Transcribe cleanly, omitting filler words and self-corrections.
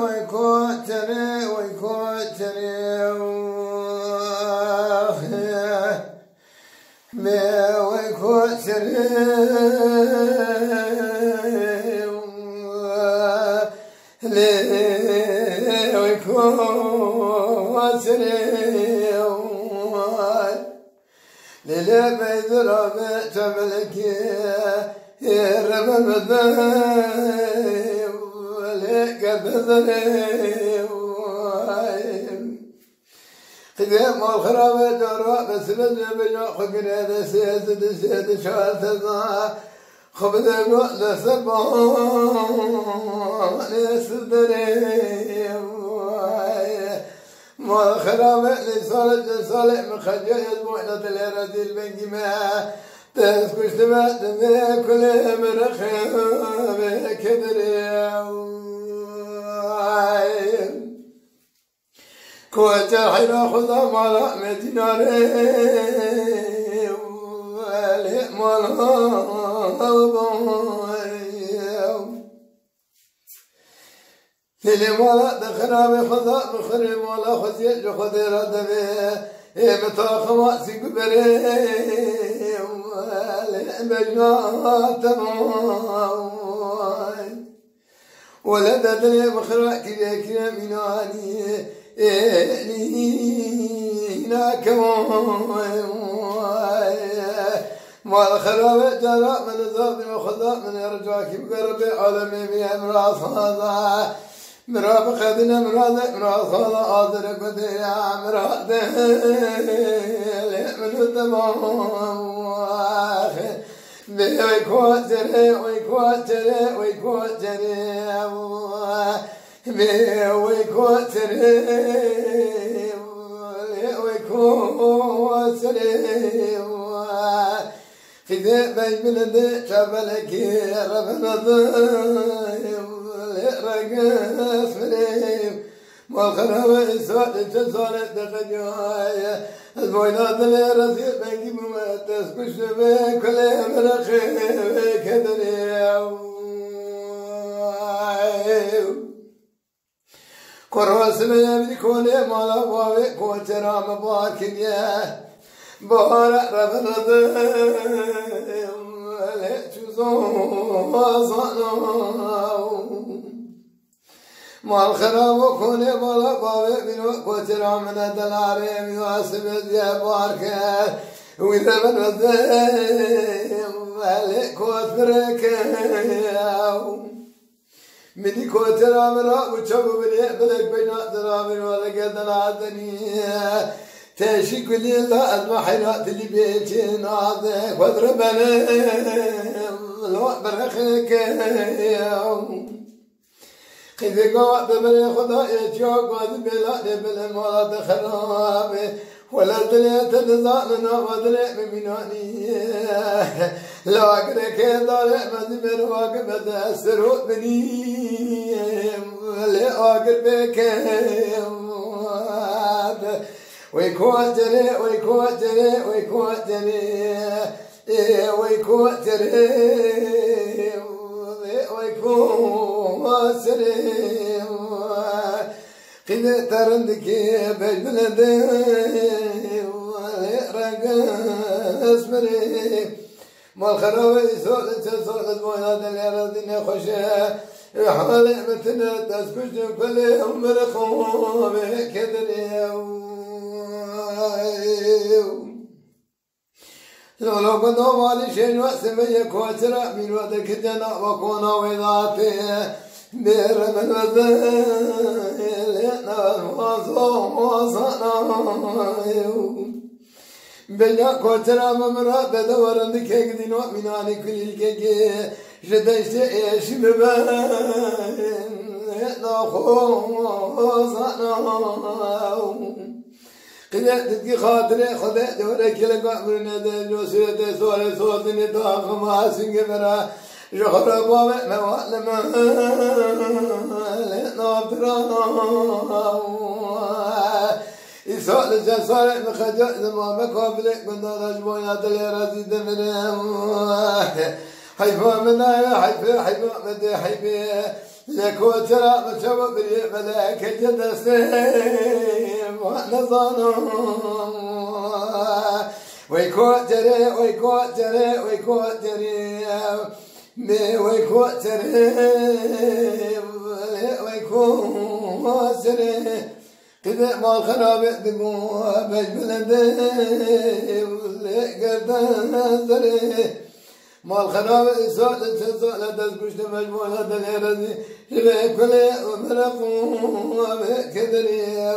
ويكوتري ويكوتري ويكوتري ما ويكوتري لي ويكوتري للي بيضرب تملكي يرمم الذيب وليك بذريب قدام الخراب الدراء بس بجنب يأخذ هذا سيد شاتذا خبز الوقت سبان يسدريب ما الخراب اللي صالح مخجل يزبوحنا تليرة البنجمة تسكش تبات كل مرخم كدري كوات الحيرة خذا مالا مديناري ولي مالا للي مالا دخنا بخذا بخري مالا خزيج خذي ردبي متى خماسي قبري بجنات تمام ولدت لي بخرا كذا مناني لينا كمان ما الخراب جرى من الذاب وخذا من يرجعك بقرب عالمي بأمراض هذا مراب خدنا مراد هذا آذر قديا مراد من الدماغ ويكوتري ويكوتري ويكوتري ويكوتري ويكوتري خذي بين بلد شبلك ربنا ضيب رقص فريم والخراب إسوات الجزالة دقجوايا البوينات اللي رسيل بنجي ممتاز كش بكل مرخي كدري كروس لي كوني مالا باوي كوترا مباركيا بارا ربنا ضيم لا تزوم ما الخراب كوني مالا باوي منو كوترا من الدلاري واسب الديابارك وإذا من الضيم مالك كوترك مني كوترا مرا وشابو بني بلك بينا درامي ولا قدنا الدنيا تاشي كل الله المحيرات اللي بيتين عادك واضربنا لو برخك خذي قوات من خدا يجوك واد بلا نبل ما دخرام ولا دليت تزالنا ودلي بمناني لو أقرك ضالع مدمر واقب دسرو بني لا أقربك ويكوتري ويكوتري ويكوتري ويكوتري ويكوتري خذ ترندك بجلد رقص مري ما الخراوي سولت موينات الأراضين خشة حالي متنا تسكش كل يوم رخوم كدري لو كنت مالي شيء واسمي كوترا من ودك جنا وكونا وذاتي بير من وذيلنا وصنا بيا كوترا ممرا بدورن كيدين ومناني كل كي جدشت ايش مبين ناخوصنا قدرتك خاطري خذ دورك لقى من الجوسية سوري صوتني طاقم حاسين كبرا جهر بابا موالما لنابرانا إسال الجسار مخجل ما مقابلك من دار جبويات اللي رزيد منهم حيفا منا حيفا مدي حيبي لكو ترى مشوق بالملاك جد سيم ونظام ويكو جري مي ويكو جري كذا ما الخراب دمو بجبل قردان زري ما الخراب سؤال تزكوش مجموعة دليل رزي شبه كل مرقو كدري